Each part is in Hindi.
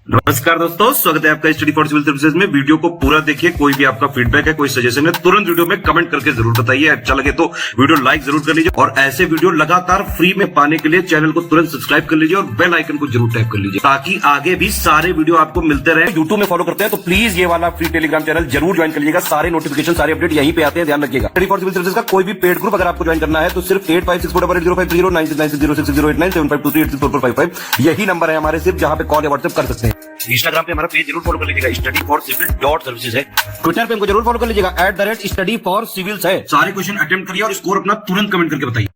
नमस्कार दोस्तों, स्वागत है आपका स्टडी फॉर सिविल सर्विसेज में। वीडियो को पूरा देखिए। कोई भी आपका फीडबैक है, कोई सजेशन है, तुरंत वीडियो में कमेंट करके जरूर बताइए। अच्छा लगे तो वीडियो लाइक जरूर कर लीजिए और ऐसे वीडियो लगातार फ्री में पाने के लिए चैनल को तुरंत सब्सक्राइब कर लीजिए और बेल आइकन को जरूर टैप कर लीजिए ताकि आगे भी सारे वीडियो आपको मिलते रहे। यूट्यूब में फॉलो करते हैं तो प्लीज ये वाला फ्री टेलीग्राम चैनल जरूर ज्वाइन कर लीजिएगा। सारे नोटिफिकेशन, सारे अपडेट यहीं पे आते हैं, ध्यान रखिएगा। स्टडी फॉर सिविल सर्विसेज का कोई भी पेड ग्रुप अगर आपको ज्वाइन करना है तो सिर्फ 856480560660897523864455 यही नंबर है हमारे, सिर्फ जहां पे कॉल या व्हाट्सएप कर सकते हैं। इंस्टाग्राम पे हमारा पेज जरूर फॉलो कर लीजिएगा, studyforcivil.services है। ट्विटर पे हमको जरूर फॉलो कर लीजिएगा, @studyforcivils है। सारे क्वेश्चन अटेम्प्ट करिए और स्कोर अपना तुरंत कमेंट करके बताइए।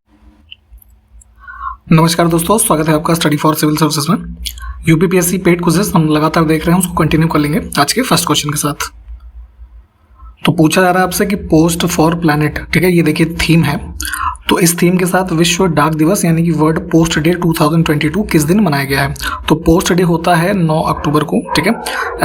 नमस्कार दोस्तों, स्वागत है आपका स्टडी फॉर सिविल सर्विसेज में। यूपीपीएससी पेड क्विज़ेस हम लगातार देख रहे हैं, उसको कंटिन्यू कर लेंगे आज के फर्स्ट क्वेश्चन के साथ। तो पूछा जा रहा है आपसे कि पोस्ट फॉर प्लैनेट, ठीक है, ये देखिए थीम है। तो इस थीम के साथ विश्व डाक दिवस यानी कि वर्ल्ड पोस्ट डे 2022 किस दिन मनाया गया है? तो पोस्ट डे होता है 9 अक्टूबर को, ठीक है।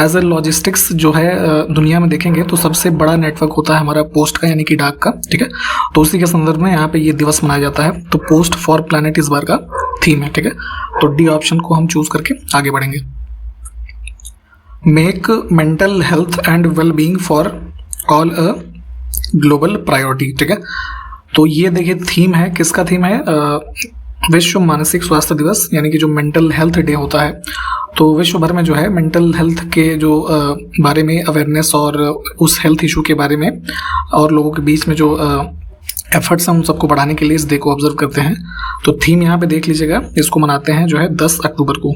एज ए लॉजिस्टिक्स जो है दुनिया में देखेंगे तो सबसे बड़ा नेटवर्क होता है हमारा पोस्ट का यानी कि डाक का, ठीक है। तो उसी के संदर्भ में यहाँ पे ये दिवस मनाया जाता है। तो पोस्ट फॉर प्लैनेट इस बार का थीम है, ठीक है। तो डी ऑप्शन को हम चूज करके आगे बढ़ेंगे। Make mental health and well being for all a global priority, ठीक है। तो ये देखिए थीम है, किसका थीम है? विश्व मानसिक स्वास्थ्य दिवस यानी कि जो मेंटल हेल्थ डे होता है। तो विश्व भर में जो है मेंटल हेल्थ के जो बारे में अवेयरनेस और उस हेल्थ इशू के बारे में और लोगों के बीच में जो एफर्ट्स हैं उन सबको बढ़ाने के लिए इस डे को ऑब्जर्व करते हैं। तो थीम यहाँ पे देख लीजिएगा, इसको मनाते हैं जो है 10 अक्टूबर को।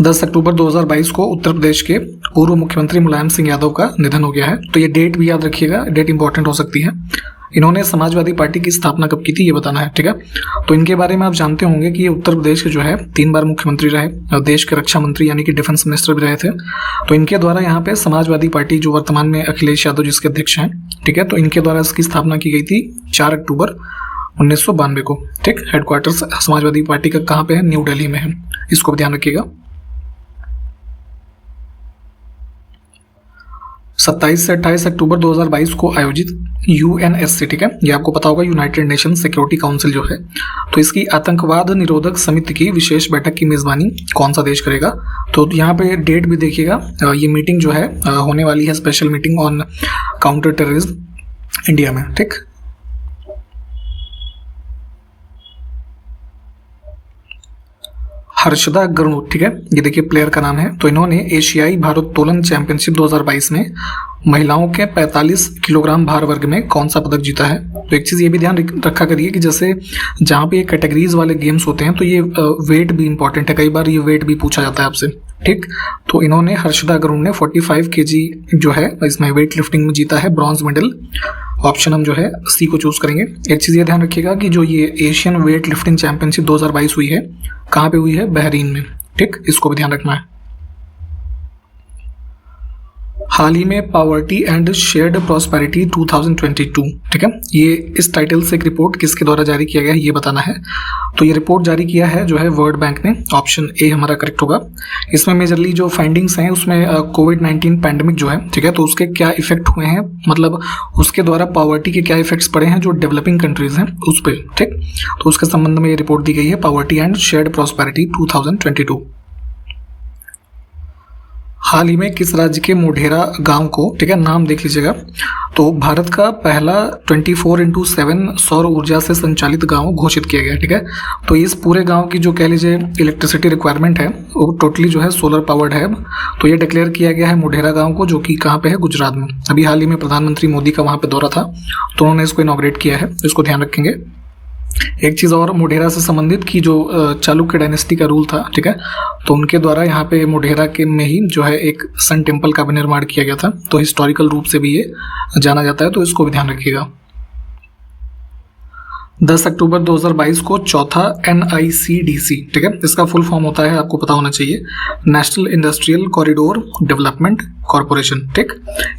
10 अक्टूबर 2022 को उत्तर प्रदेश के पूर्व मुख्यमंत्री मुलायम सिंह यादव का निधन हो गया है। तो ये डेट भी याद रखिएगा, डेट इंपॉर्टेंट हो सकती है। इन्होंने समाजवादी पार्टी की स्थापना कब की थी ये बताना है, ठीक है। तो इनके बारे में आप जानते होंगे कि ये उत्तर प्रदेश के जो है 3 बार मुख्यमंत्री रहे और देश के रक्षा मंत्री यानी कि डिफेंस मिनिस्टर भी रहे थे। तो इनके द्वारा यहाँ पे समाजवादी पार्टी जो वर्तमान में अखिलेश यादव जिसके अध्यक्ष हैं, ठीक है, तो इनके द्वारा इसकी स्थापना की गई थी 4 अक्टूबर 1992 को, ठीक। हेडक्वार्टर समाजवादी पार्टी का कहाँ पे है? न्यू दिल्ली में है, इसको भी ध्यान रखिएगा। 27 से 28 अक्टूबर 2022 को आयोजित यूएनएससी, ठीक है, ये आपको पता होगा, यूनाइटेड नेशन सिक्योरिटी काउंसिल जो है, तो इसकी आतंकवाद निरोधक समिति की विशेष बैठक की मेजबानी कौन सा देश करेगा? तो यहाँ पे डेट भी देखिएगा। ये मीटिंग जो है होने वाली है, special meeting on counter terrorism India में, ठीक। हर्षदा गरुड़, ठीक है, ये देखिए प्लेयर का नाम है। तो इन्होंने एशियाई भारोत्तोलन चैंपियनशिप 2022 में महिलाओं के 45 किलोग्राम भार वर्ग में कौन सा पदक जीता है? तो एक चीज़ ये भी ध्यान रखा करिए कि जैसे जहाँ पे ये कैटेगरीज वाले गेम्स होते हैं तो ये वेट भी इंपॉर्टेंट है, कई बार ये वेट भी पूछा जाता है आपसे, ठीक। तो इन्होंने हर्षदा गरुड़ ने 45 kg जो है इसमें वेट लिफ्टिंग में जीता है, ब्रॉन्ज मेडल। ऑप्शन हम जो है सी को चूज करेंगे। एक चीज़ ये ध्यान रखिएगा कि जो ये एशियन वेट लिफ्टिंग चैंपियनशिप 2022 हुई है, कहाँ पे हुई है? बहरीन में, ठीक, इसको भी ध्यान रखना है। हाल ही में पॉवर्टी एंड शेयर्ड प्रॉस्पेरिटी 2022, ठीक है, ये इस टाइटल से एक रिपोर्ट किसके द्वारा जारी किया गया है ये बताना है। तो ये रिपोर्ट जारी किया है जो है वर्ल्ड बैंक ने, ऑप्शन ए हमारा करेक्ट होगा। इसमें मेजरली जो फाइंडिंग्स हैं उसमें कोविड-19 पैंडेमिक जो है, ठीक है, तो उसके क्या इफेक्ट हुए हैं, मतलब उसके द्वारा पॉवर्टी के क्या इफेक्ट्स पड़े हैं जो डेवलपिंग कंट्रीज हैं उस पर, ठीक। तो उसके संबंध में ये रिपोर्ट दी गई है, पॉवर्टी एंड शेयर्ड प्रॉस्पेरिटी 2022। हाल ही में किस राज्य के मोढेरा गांव को, ठीक है, नाम देख लीजिएगा, तो भारत का पहला 24/7 सौर ऊर्जा से संचालित गांव घोषित किया गया, ठीक है। तो इस पूरे गांव की जो कह लीजिए इलेक्ट्रिसिटी रिक्वायरमेंट है वो टोटली जो है सोलर पावर्ड है। तो ये डिक्लेयर किया गया है मोढेरा गांव को, जो कि कहाँ पे है? गुजरात में। अभी हाल ही में प्रधानमंत्री मोदी का वहाँ पे दौरा था तो उन्होंने इसको इनॉग्रेट किया है, इसको ध्यान रखेंगे। एक चीज़ और मोढेरा से संबंधित कि जो चालुक्य डायनेस्टी का रूल था, ठीक है, तो उनके द्वारा यहाँ पे मोढेरा के में ही जो है एक सन टेम्पल का भी निर्माण किया गया था। तो हिस्टोरिकल रूप से भी ये जाना जाता है, तो इसको भी ध्यान रखिएगा। 10 अक्टूबर 2022 को चौथा NICDC, ठीक है, इसका फुल फॉर्म होता है, आपको पता होना चाहिए, national industrial corridor development corporation, ठीक।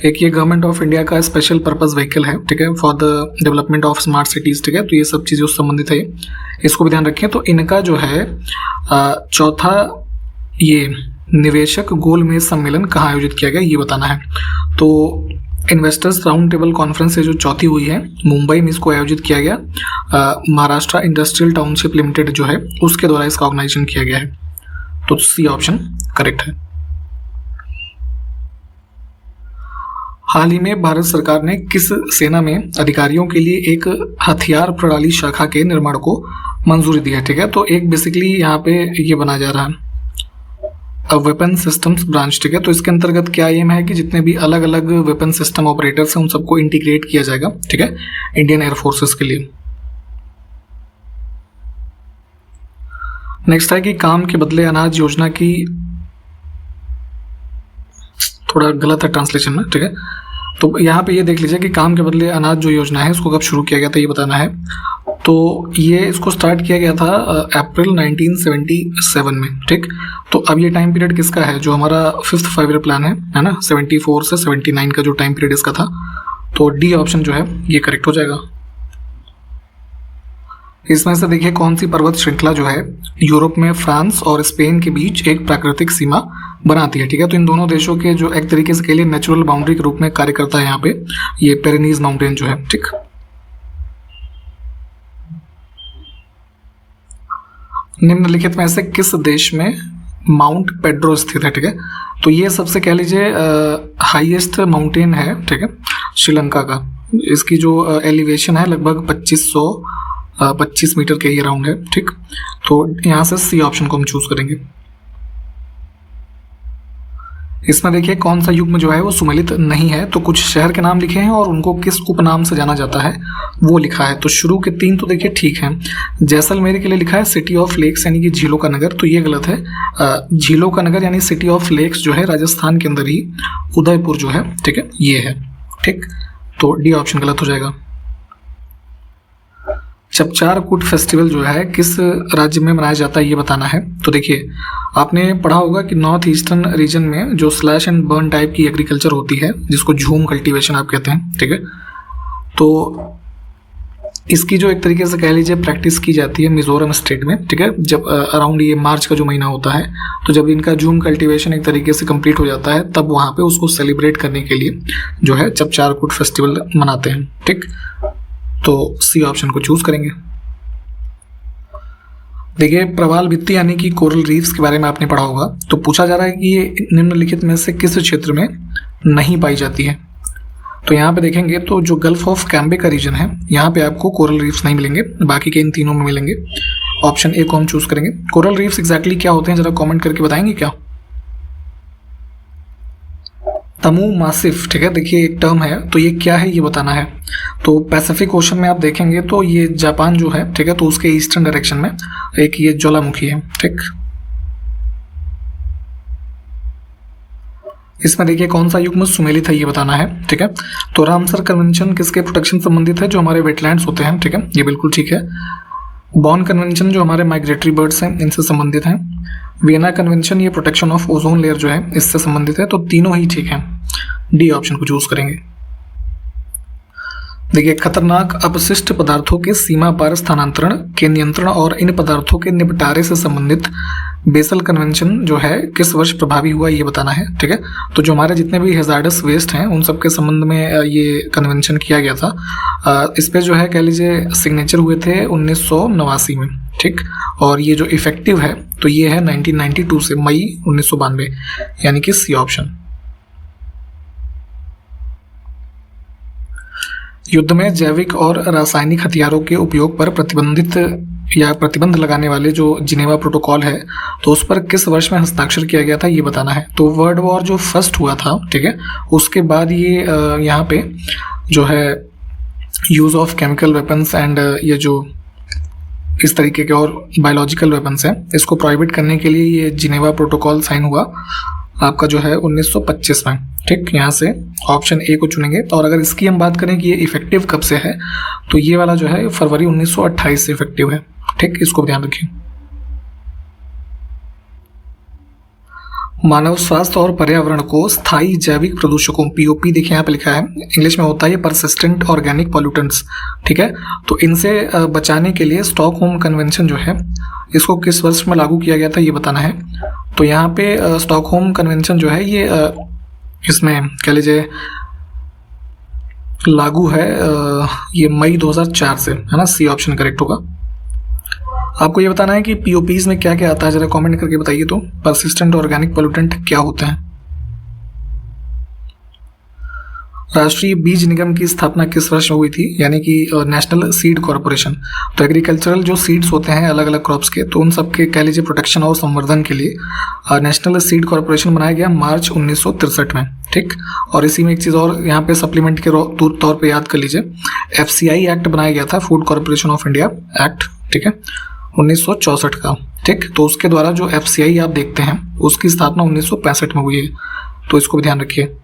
एक ये गवर्नमेंट ऑफ इंडिया का स्पेशल पर्पस व्हीकल है, ठीक है, for the development of smart cities, ठीक है। तो ये सब चीज़ें उससे संबंधित है, इसको भी ध्यान रखें। तो इनका जो है चौथा ये निवेशक गोलमेज सम्मेलन कहाँ आयोजित किया गया ये बताना है। तो इन्वेस्टर्स राउंड टेबल कॉन्फ्रेंस है जो चौथी हुई है, मुंबई में इसको आयोजित किया गया। महाराष्ट्र इंडस्ट्रियल टाउनशिप लिमिटेड जो है उसके द्वारा इसका ऑर्गेनाइजेशन किया गया है। तो सी ऑप्शन करेक्ट है। हाल ही में भारत सरकार ने किस सेना में अधिकारियों के लिए एक हथियार प्रणाली शाखा के निर्माण को मंजूरी दी है? ठीक है, तो एक बेसिकली यहाँ पे ये बनाया जा रहा है वेपन सिस्टम्स ब्रांच। ठीक है, तो इसके अंतर्गत क्या एम है कि जितने भी अलग अलग वेपन सिस्टम ऑपरेटर्स हैं उन सबको इंटीग्रेट किया जाएगा। ठीक है, इंडियन एयरफोर्सेस के लिए। नेक्स्ट है कि काम के बदले अनाज योजना की, थोड़ा गलत है ट्रांसलेशन में। ठीक है, तो यहाँ पे ये देख लीजिए कि काम के बदले अनाज जो योजना है उसको कब शुरू किया गया था ये बताना है। तो ये इसको स्टार्ट किया गया था अप्रैल 1977 में। ठीक, तो अब ये टाइम पीरियड किसका है? जो हमारा 5th 5 ईयर प्लान है ना, 74 से 79 का जो टाइम पीरियड इसका था। तो डी ऑप्शन जो है ये करेक्ट हो जाएगा। इसमें से देखिए कौन सी पर्वत श्रृंखला जो है यूरोप में फ्रांस और स्पेन के बीच एक प्राकृतिक सीमा बनाती है। ठीक है, तो इन दोनों देशों के जो एक तरीके से के लिए नेचुरल बाउंड्री के रूप में कार्य करता है यहाँ पे ये पेरेनीज माउंटेन जो है। ठीक, निम्नलिखित में से किस देश में माउंट पेड्रो स्थित है? ठीक है, तो ये सबसे कह लीजिए हाईएस्ट माउंटेन है। ठीक है, श्रीलंका का। इसकी जो एलिवेशन है लगभग 2525 मीटर के ही अराउंड है। ठीक, तो यहाँ से सी ऑप्शन को हम चूज करेंगे। इसमें देखिए कौन सा युग्म जो है वो सुमेलित नहीं है, तो कुछ शहर के नाम लिखे हैं और उनको किस उपनाम से जाना जाता है वो लिखा है। तो शुरू के 3 तो देखिए ठीक है। जैसलमेर के लिए लिखा है सिटी ऑफ लेक्स यानी कि झीलों का नगर, तो ये गलत है। झीलों का नगर यानी सिटी ऑफ लेक्स जो है राजस्थान के अंदर ही उदयपुर जो है, ठीक है, ये है। ठीक, तो डी ऑप्शन गलत हो जाएगा। चपचारकूट फेस्टिवल जो है किस राज्य में मनाया जाता है ये बताना है। तो देखिए आपने पढ़ा होगा कि नॉर्थ ईस्टर्न रीजन में जो स्लैश एंड बर्न टाइप की एग्रीकल्चर होती है जिसको झूम कल्टीवेशन आप कहते हैं। ठीक है, तो इसकी जो एक तरीके से कह लीजिए प्रैक्टिस की जाती है मिजोरम स्टेट में। ठीक है, जब अराउंड ये मार्च का जो महीना होता है तो जब इनका झूम कल्टीवेशन एक तरीके से कंप्लीट हो जाता है तब वहाँ पे उसको सेलिब्रेट करने के लिए जो है चपचारकूट फेस्टिवल मनाते हैं। ठीक, तो सी ऑप्शन को चूज करेंगे। देखिए प्रवाल भित्ति यानी कि कोरल रीफ्स के बारे में आपने पढ़ा होगा, तो पूछा जा रहा है कि ये निम्नलिखित में से किस क्षेत्र में नहीं पाई जाती है। तो यहाँ पे देखेंगे तो जो गल्फ ऑफ कैम्बे का रीजन है यहाँ पे आपको कोरल रीफ्स नहीं मिलेंगे, बाकी के इन तीनों में मिलेंगे। ऑप्शन ए को हम चूज करेंगे। कोरल रीफ्स एग्जैक्टली क्या होते हैं जरा कमेंट करके बताएंगे क्या? तमु मासिफ, ठीक है, देखिए एक टर्म है तो ये क्या है ये बताना है। तो पैसिफिक ओशन में आप देखेंगे तो ये जापान जो है, ठीक है, तो उसके ईस्टर्न डायरेक्शन में एक ये ज्वालामुखी है। ठीक, इसमें देखिए कौन सा युग्म सुमेलित है ये बताना है। ठीक है, तो रामसर कन्वेंशन किसके प्रोटेक्शन संबंधित है? जो हमारे वेटलैंड्स होते हैं। ठीक है, ये बिल्कुल ठीक है। बॉन कन्वेंशन जो हमारे माइग्रेटरी बर्ड्स हैं इनसे संबंधित हैं। वियना कन्वेंशन ये प्रोटेक्शन ऑफ ओजोन लेयर जो है इससे संबंधित है। तो तीनों ही ठीक है, डी ऑप्शन को चूज करेंगे। देखिए खतरनाक अपशिष्ट पदार्थों के सीमा पार स्थानांतरण के नियंत्रण और इन पदार्थों के निपटारे से संबंधित बेसल कन्वेंशन जो है किस वर्ष प्रभावी हुआ ये बताना है। ठीक है, तो जो हमारे जितने भी हैजार्डस वेस्ट हैं उन सब के संबंध में ये कन्वेंशन किया गया था। इस पे जो है कह लीजिए सिग्नेचर हुए थे 1989 में। ठीक, और ये जो इफेक्टिव है तो ये है 1992 से मई 1992, यानी कि सी ऑप्शन। युद्ध में जैविक और रासायनिक हथियारों के उपयोग पर प्रतिबंध लगाने वाले जो जिनेवा प्रोटोकॉल है तो उस पर किस वर्ष में हस्ताक्षर किया गया था ये बताना है। तो वर्ल्ड वॉर जो फर्स्ट हुआ था, ठीक है, उसके बाद ये यहाँ पे जो है use of chemical weapons and ये जो इस तरीके के और बायोलॉजिकल वेपन्स हैं इसको प्रोहिबिट करने के लिए ये जिनेवा प्रोटोकॉल साइन हुआ आपका जो है 1925 में। ठीक, यहाँ से ऑप्शन ए को चुनेंगे। और अगर इसकी हम बात करें कि ये इफेक्टिव कब से है तो ये वाला जो है फरवरी 1928 से इफेक्टिव है। ठीक, इसको ध्यान रखिए। मानव स्वास्थ्य और पर्यावरण को स्थायी जैविक प्रदूषकों पीओपी देखिए यहाँ पे लिखा है, इंग्लिश में होता है परसिस्टेंट ऑर्गेनिक पॉल्यूटेंट्स। ठीक है, तो इनसे बचाने के लिए स्टॉकहोम कन्वेंशन जो है इसको किस वर्ष में लागू किया गया था ये बताना है। तो यहाँ पे स्टॉकहोम कन्वेंशन जो है ये इसमें कह लीजिए लागू है ये मई 2004 से, है ना। सी ऑप्शन करेक्ट होगा। आपको ये बताना है कि पीओपीज में क्या क्या आता है, जरा कमेंट करके बताइए। तो परसिस्टेंट ऑर्गेनिक पोल्यूटेंट क्या होते हैं? राष्ट्रीय बीज निगम की स्थापना किस वर्ष में हुई थी, यानी कि नेशनल सीड कॉरपोरेशन। तो एग्रीकल्चरल जो सीड्स होते हैं अलग अलग क्रॉप्स के, तो उन सब के कह लीजिए प्रोटेक्शन और संवर्धन के लिए नेशनल सीड कॉरपोरेशन बनाया गया मार्च 1963 में, ठीक। और इसी में एक चीज़ और यहाँ पे सप्लीमेंट के तौर पे याद कर लीजिए, FCI एक्ट बनाया गया था, food corporation of India act, ठीक है, 1964 का, ठीक। तो उसके द्वारा जो FCI आप देखते हैं उसकी स्थापना 1965 में हुई है, तो इसको भी ध्यान रखिए।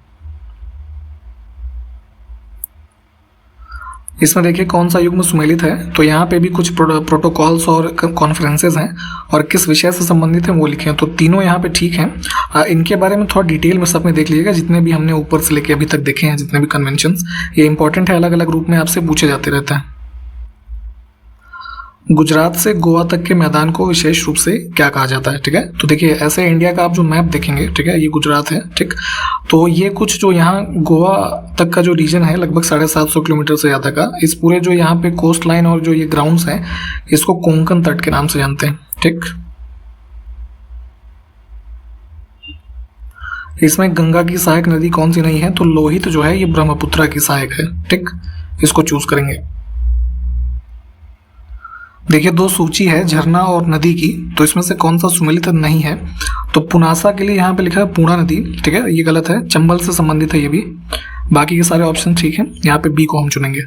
इसमें देखिए कौन सा युग्म सुमेलित है, तो यहाँ पे भी कुछ प्रोटोकॉल्स और कॉन्फ्रेंसेज हैं और किस विषय से संबंधित हैं वो लिखे हैं, तो तीनों यहाँ पे ठीक हैं। इनके बारे में थोड़ा डिटेल में सब में देख लीजिएगा, जितने भी हमने ऊपर से लेके अभी तक देखे हैं, जितने भी कन्वेंशंस, ये इंपॉर्टेंट है, अलग अलग रूप में आपसे पूछे जाते रहते हैं। गुजरात से गोवा तक के मैदान को विशेष रूप से क्या कहा जाता है, ठीक है। तो देखिए ऐसे इंडिया का आप जो मैप देखेंगे, ठीक है, ये गुजरात है, ठीक। तो ये कुछ जो यहाँ गोवा तक का जो रीजन है लगभग 750 किलोमीटर से ज़्यादा का, इस पूरे जो यहाँ पे कोस्ट लाइन और जो ये ग्राउंड्स हैं इसको कोंकण तट के नाम से जानते हैं, ठीक। इसमें गंगा की सहायक नदी कौन सी नहीं है, तो लोहित जो है ये ब्रह्मपुत्रा की सहायक है, ठीक। इसको चूज करेंगे। देखिए दो सूची है झरना और नदी की, तो इसमें से कौन सा सुमेलित नहीं है, तो पुनासा के लिए यहाँ पे लिखा है पूर्णा नदी, ठीक है, ये गलत है, चंबल से संबंधित है ये भी। बाकी के सारे ऑप्शन ठीक है, यहाँ पे बी को हम चुनेंगे।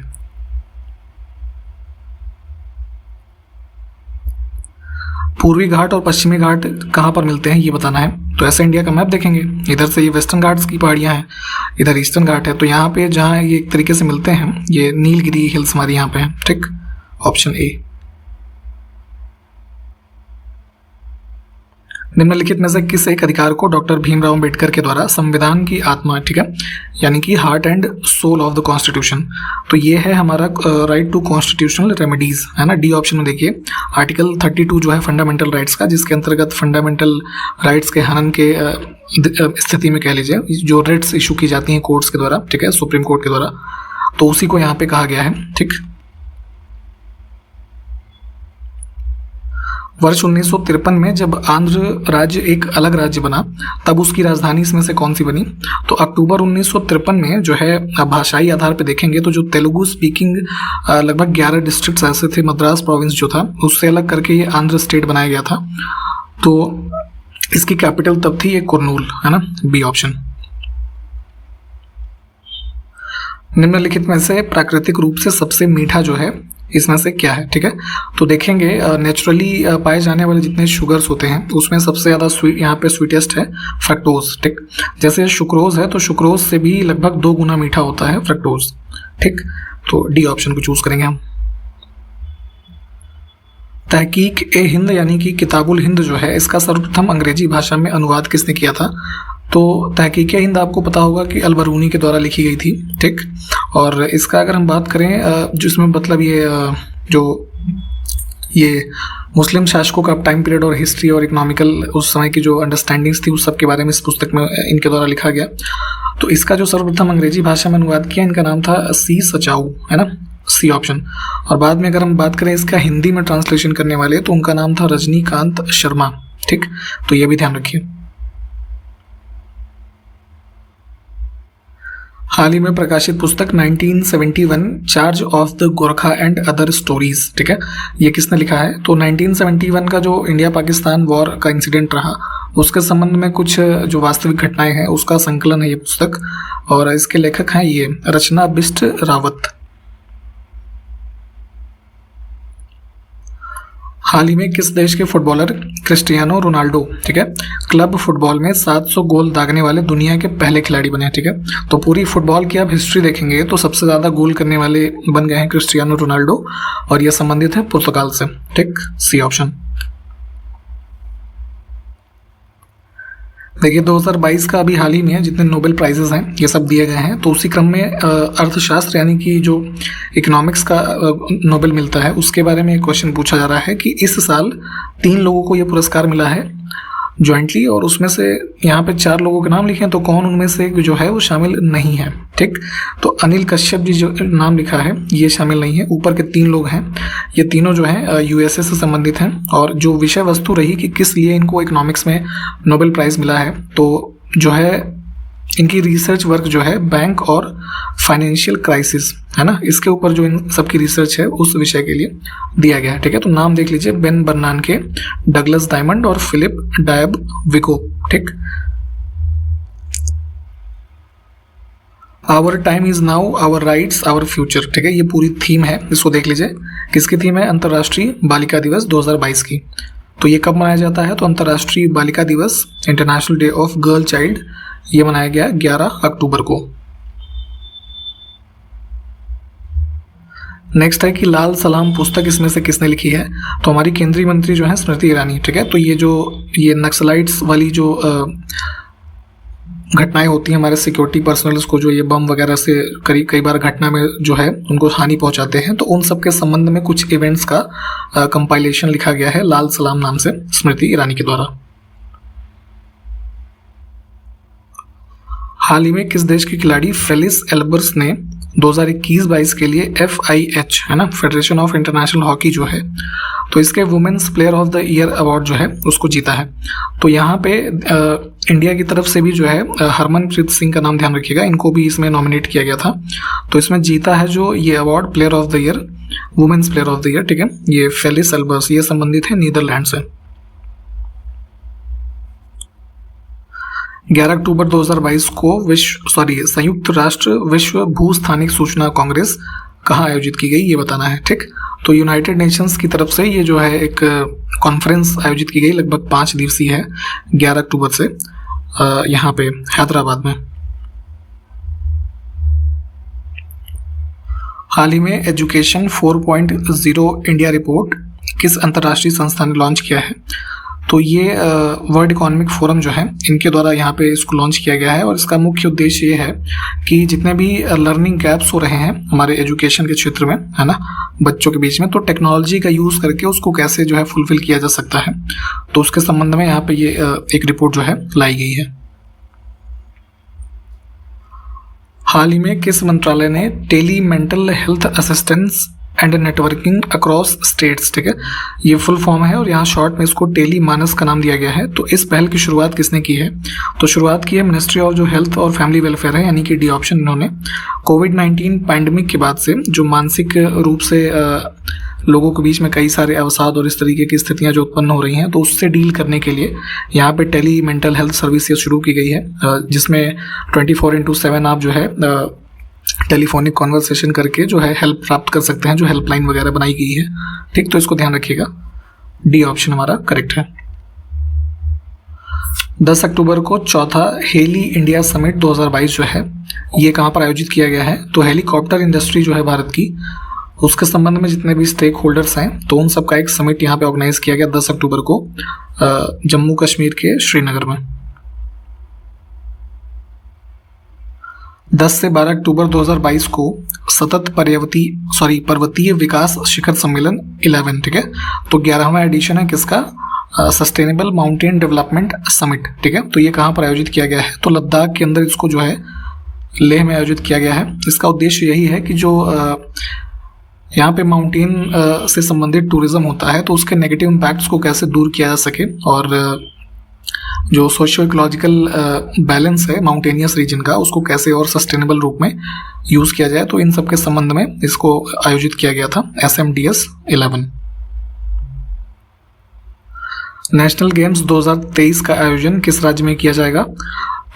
पूर्वी घाट और पश्चिमी घाट कहाँ पर मिलते हैं ये बताना है, तो ऐसे इंडिया का मैप देखेंगे, इधर से ये वेस्टर्न घाट्स की पहाड़ियाँ हैं, इधर ईस्टर्न घाट है, तो यहाँ पे जहाँ ये एक तरीके से मिलते हैं ये नीलगिरी हिल्स हमारी यहाँ पे है, ठीक। Option A. निम्नलिखित में से किस एक अधिकार को डॉक्टर भीमराव अंबेडकर के द्वारा संविधान की आत्मा, ठीक है, यानी कि heart and soul of the constitution, तो ये है हमारा राइट टू कॉन्स्टिट्यूशनल रेमेडीज, है ना। डी ऑप्शन में देखिए आर्टिकल 32 जो है फंडामेंटल राइट्स का, जिसके अंतर्गत फंडामेंटल राइट्स के हनन के स्थिति में कह लीजिए जो रेट्स इशू की जाती हैं कोर्ट्स के द्वारा, ठीक है, सुप्रीम कोर्ट के द्वारा, तो उसी को यहाँ पे कहा गया है, ठीक। वर्ष 1953 में जब आंध्र राज्य एक अलग राज्य बना तब उसकी राजधानी इसमें से कौन सी बनी, तो अक्टूबर 1953 में जो है भाषाई आधार पे देखेंगे तो जो तेलुगु स्पीकिंग लगभग 11 डिस्ट्रिक्ट्स ऐसे थे, मद्रास प्रोविंस जो था उससे अलग करके ये आंध्र स्टेट बनाया गया था, तो इसकी कैपिटल तब थी ये कुर्नूल, है ना, बी ऑप्शन। निम्नलिखित में से प्राकृतिक रूप से सबसे मीठा जो है इसमें से क्या है, ठीक है। तो देखेंगे नेचुरली पाए जाने वाले जितने शुगर्स होते हैं उसमें सबसे ज़्यादा स्वीट यहाँ पे स्वीटेस्ट है फ्रक्टोज, ठीक। जैसे शुक्रोज है तो शुक्रोज से भी लगभग 2 गुना मीठा होता है फ्रक्टोज, ठीक। तो डी ऑप्शन को चूज करेंगे हम। तहकीक ए हिंद यानी कि किताबुल हिंद जो है इसका सर्वप्रथम अंग्रेजी भाषा में अनुवाद किसने किया था, तो तहकीक हिंद आपको पता होगा कि अलबरूनी के द्वारा लिखी गई थी, ठीक। और इसका अगर हम बात करें जिसमें मतलब ये जो ये मुस्लिम शासकों का टाइम पीरियड और हिस्ट्री और इकोनॉमिकल उस समय की जो अंडरस्टैंडिंग्स थी उस सब के बारे में इस पुस्तक में इनके द्वारा लिखा गया, तो इसका जो सर्वप्रथम अंग्रेजी भाषा में अनुवाद किया इनका नाम था सी सचाऊ, है ना, सी ऑप्शन। और बाद में अगर हम बात करें इसका हिंदी में ट्रांसलेशन करने वाले तो उनका नाम था रजनीकांत शर्मा, ठीक। तो ये भी ध्यान रखिए। हाल ही में प्रकाशित पुस्तक 1971 charge of the Gorkha and other stories, ठीक है, ये किसने लिखा है, तो 1971 का जो इंडिया पाकिस्तान वॉर का इंसिडेंट रहा उसके संबंध में कुछ जो वास्तविक घटनाएं हैं उसका संकलन है ये पुस्तक, और इसके लेखक हैं ये रचना बिष्ट रावत। हाल ही में किस देश के फुटबॉलर क्रिस्टियानो रोनाल्डो, ठीक है, क्लब फुटबॉल में 700 गोल दागने वाले दुनिया के पहले खिलाड़ी बने, ठीक है। तो पूरी फुटबॉल की आप हिस्ट्री देखेंगे तो सबसे ज़्यादा गोल करने वाले बन गए हैं क्रिस्टियानो रोनाल्डो, और यह संबंधित है पुर्तगाल से, ठीक, सी ऑप्शन। देखिए 2022 का अभी हाल ही में जितने नोबेल प्राइजेस हैं ये सब दिए गए हैं, तो उसी क्रम में अर्थशास्त्र यानी कि जो इकोनॉमिक्स का नोबेल मिलता है उसके बारे में एक क्वेश्चन पूछा जा रहा है कि इस साल 3 लोगों को ये पुरस्कार मिला है ज्वाइंटली, और उसमें से यहाँ पे 4 लोगों के नाम लिखे हैं, तो कौन उनमें से जो है वो शामिल नहीं है। ठीक, तो अनिल कश्यप जी जो नाम लिखा है ये शामिल नहीं है। ऊपर के 3 लोग हैं, ये तीनों जो हैं यूएसए से संबंधित हैं, और जो विषय वस्तु रही कि किस लिए इनको इकोनॉमिक्स में नोबेल प्राइज़ मिला है, तो जो है इनकी रिसर्च वर्क जो है बैंक और फाइनेंशियल क्राइसिस है ना, इसके ऊपर जो इन सबकी रिसर्च है उस विषय के लिए दिया गया है। ठीक है, तो नाम देख लीजिए, बेन बर्नानके, डगलस डायमंड और फिलिप डायब विको। ठीक, our time is now, our rights, our future. ठीक है, ये पूरी थीम है, इसको देख लीजिए। किसकी थीम है? अंतर्राष्ट्रीय बालिका दिवस 2022 की। तो ये कब मनाया जाता है? तो अंतर्राष्ट्रीय बालिका दिवस, international day of girl child, ये मनाया गया 11 अक्टूबर को। नेक्स्ट है कि लाल सलाम पुस्तक इसमें से किसने लिखी है? तो हमारी केंद्रीय मंत्री जो है स्मृति ईरानी। ठीक है, तो ये नक्सलाइट्स वाली जो घटनाएं होती हैं हमारे सिक्योरिटी पर्सनल्स को, जो ये बम वगैरह से कई बार घटना में जो है उनको हानि पहुंचाते हैं, तो उन सब के संबंध में कुछ इवेंट्स का कंपाइलेशन लिखा गया है लाल सलाम नाम से स्मृति ईरानी के द्वारा। हाल ही में किस देश के खिलाड़ी फेलिस एल्बर्स ने 2021-22 के लिए FIH है ना, फेडरेशन ऑफ इंटरनेशनल हॉकी जो है, तो इसके women's player of the year award जो है उसको जीता है। तो यहाँ पे इंडिया की तरफ से भी जो है हरमनप्रीत सिंह का नाम ध्यान रखिएगा, इनको भी इसमें नॉमिनेट किया गया था। तो इसमें जीता है जो ये award player of the year, women's player of the year. ठीक है, ये फेलिस एल्बर्स, ये संबंधित है नीदरलैंड से। 11 अक्टूबर 2022 को संयुक्त राष्ट्र विश्व भूस्थानिक सूचना कांग्रेस कहाँ आयोजित की गई, ये बताना है। ठीक, तो यूनाइटेड नेशंस की तरफ से ये जो है एक कॉन्फ्रेंस आयोजित की गई, लगभग 5 दिवसीय है, 11 अक्टूबर से यहाँ पे हैदराबाद में। हाल ही में एजुकेशन 4.0 इंडिया रिपोर्ट किस अंतर्राष्ट्रीय संस्था ने लॉन्च किया है? तो ये वर्ल्ड इकोनॉमिक फोरम जो है इनके द्वारा यहाँ पे इसको लॉन्च किया गया है, और इसका मुख्य उद्देश्य ये है कि जितने भी लर्निंग गैप्स हो रहे हैं हमारे एजुकेशन के क्षेत्र में है ना, बच्चों के बीच में, तो टेक्नोलॉजी का यूज़ करके उसको कैसे जो है फुलफिल किया जा सकता है, तो उसके संबंध में यहाँ पे ये एक रिपोर्ट जो है लाई गई है। हाल ही में किस मंत्रालय ने tele mental health assistance and networking across states, ठीक है, ये फुल फॉर्म है और यहाँ शॉर्ट में इसको टेली मानस का नाम दिया गया है, तो इस पहल की शुरुआत किसने की है? तो शुरुआत की है मिनिस्ट्री ऑफ जो हेल्थ और फैमिली वेलफेयर है, यानी कि डी ऑप्शन। इन्होंने कोविड-19 पैंडमिक के बाद से जो मानसिक रूप से लोगों के बीच में कई सारे अवसाद और इस तरीके की स्थितियां जो उत्पन्न हो रही हैं, तो उससे डील करने के लिए यहाँ पे टेली मेंटल हेल्थ सर्विसेज शुरू की गई है, जिसमें 24/7 आप जो है टेलीफोनिक कॉन्वर्सेशन करके जो है हेल्प प्राप्त कर सकते हैं, जो हेल्पलाइन वगैरह बनाई गई है। ठीक, तो इसको ध्यान रखिएगा, डी ऑप्शन हमारा करेक्ट है। 10 अक्टूबर को चौथा हेली इंडिया समिट 2022 जो है ये कहाँ पर आयोजित किया गया है? तो हेलीकॉप्टर इंडस्ट्री जो है भारत की, उसके संबंध में जितने भी स्टेक होल्डर्स हैं, तो उन सबका एक समिट यहाँ पे ऑर्गेनाइज किया गया 10 अक्टूबर को जम्मू कश्मीर के श्रीनगर में। 10 से 12 अक्टूबर 2022 को सतत पर्वतीय विकास शिखर सम्मेलन 11, ठीक है, तो 11वां एडिशन है किसका? Sustainable mountain development summit. ठीक है, तो ये कहाँ पर आयोजित किया गया है? तो लद्दाख के अंदर इसको जो है लेह में आयोजित किया गया है। इसका उद्देश्य यही है कि जो यहाँ पे माउंटेन से संबंधित टूरिज्म होता है, तो उसके नेगेटिव इम्पैक्ट्स को कैसे दूर किया जा सके, और जो सोशियो इकोलॉजिकल बैलेंस है माउंटेनियस रीजन का, उसको कैसे और सस्टेनेबल रूप में यूज़ किया जाए, तो इन सब के संबंध में इसको आयोजित किया गया था SMDS 11। नेशनल गेम्स 2023 का आयोजन किस राज्य में किया जाएगा?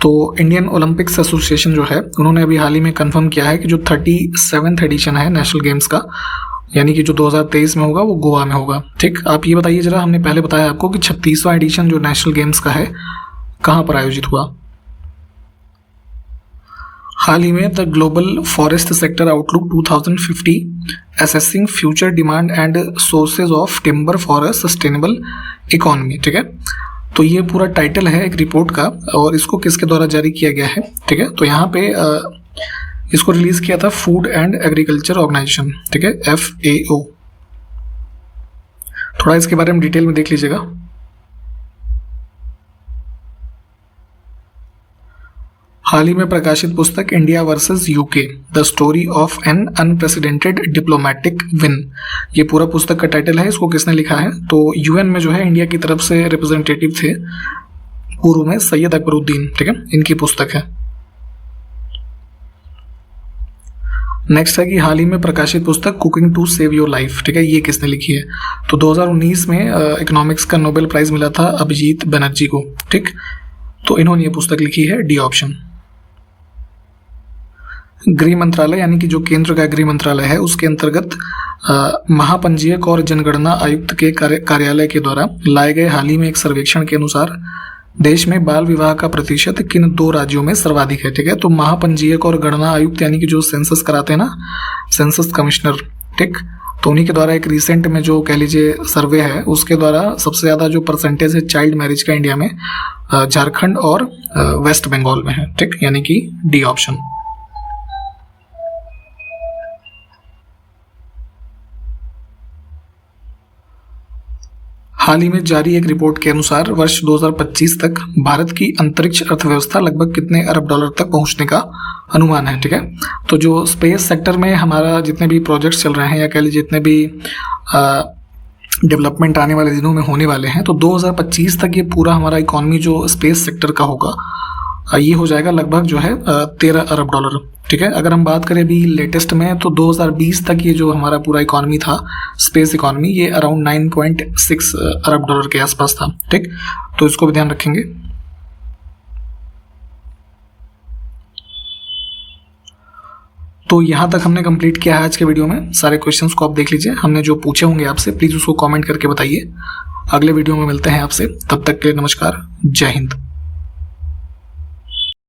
तो इंडियन ओलंपिक्स एसोसिएशन जो है, उन्होंने अभी हाल ही में कंफर्म किया है कि जो 37th एडिशन है नेशनल गेम्स का, यानी कि जो 2023 में होगा वो गोवा में होगा। ठीक, आप ये बताइए जरा, हमने पहले बताया आपको कि 36वां एडिशन जो नेशनल गेम्स का है कहाँ पर आयोजित हुआ? हाल ही में the global forest sector outlook 2050 assessing future demand and sources of timber for a sustainable economy. ठीक है, तो ये पूरा टाइटल है एक रिपोर्ट का, और इसको किसके द्वारा जारी किया गया है? ठीक है, तो यहाँ पे इसको रिलीज किया था फूड एंड एग्रीकल्चर ऑर्गेनाइजेशन, ठीक है, FAO। थोड़ा इसके बारे में डिटेल में देख लीजिएगा। हाल ही में प्रकाशित पुस्तक India versus UK the story of an unprecedented diplomatic win, ये पूरा पुस्तक का टाइटल है। इसको किसने लिखा है? तो यूएन में जो है इंडिया की तरफ से रिप्रेजेंटेटिव थे पूर्व में सैयद अकबरुद्दीन, ठीक है, इनकी पुस्तक है। नेक्स्ट है कि हाल ही में प्रकाशित पुस्तक cooking to save your life, ठीक है, ये किसने लिखी है? तो 2019 में इकोनॉमिक्स का नोबेल प्राइज मिला था अभिजीत बनर्जी को, ठीक, तो इन्होंने ये पुस्तक लिखी है, डी ऑप्शन। गृह मंत्रालय यानी कि जो केंद्र का गृह मंत्रालय है उसके अंतर्गत महापंजीयक और जनगणना आयुक्त के कार्यालय के द्वारा लाए गए हाल ही में एक सर्वेक्षण के अनुसार देश में बाल विवाह का प्रतिशत किन 2 राज्यों में सर्वाधिक है, ठीक है। तो महापंजीयक और गणना आयुक्त यानी कि जो सेंसस कराते हैं ना, सेंसस कमिश्नर, ठीक, तो उन्हीं के द्वारा एक रिसेंट में जो कह लीजिए सर्वे है उसके द्वारा सबसे ज़्यादा जो परसेंटेज है चाइल्ड मैरिज का इंडिया में झारखंड और वेस्ट बंगाल में है, ठीक, यानी कि डी ऑप्शन। हाल ही में जारी एक रिपोर्ट के अनुसार वर्ष 2025 तक भारत की अंतरिक्ष अर्थव्यवस्था लगभग कितने अरब डॉलर तक पहुंचने का अनुमान है, ठीक है। तो जो स्पेस सेक्टर में हमारा जितने भी प्रोजेक्ट्स चल रहे हैं या कह लीजिए जितने भी डेवलपमेंट आने वाले दिनों में होने वाले हैं, तो 2025 तक ये पूरा हमारा इकॉनमी जो स्पेस सेक्टर का होगा ये हो जाएगा लगभग जो है 13 अरब डॉलर, ठीक है। अगर हम बात करें अभी लेटेस्ट में तो 2020 तक ये जो हमारा पूरा इकॉनमी था स्पेस इकॉनमी ये अराउंड 9.6 अरब डॉलर के आसपास था, ठीक, तो इसको भी ध्यान रखेंगे। तो यहाँ तक हमने कंप्लीट किया है आज के वीडियो में। सारे क्वेश्चंस को आप देख लीजिए, हमने जो पूछे होंगे आपसे प्लीज़ उसको कमेंट करके बताइए। अगले वीडियो में मिलते हैं आपसे, तब तक के लिए नमस्कार, जय हिंद।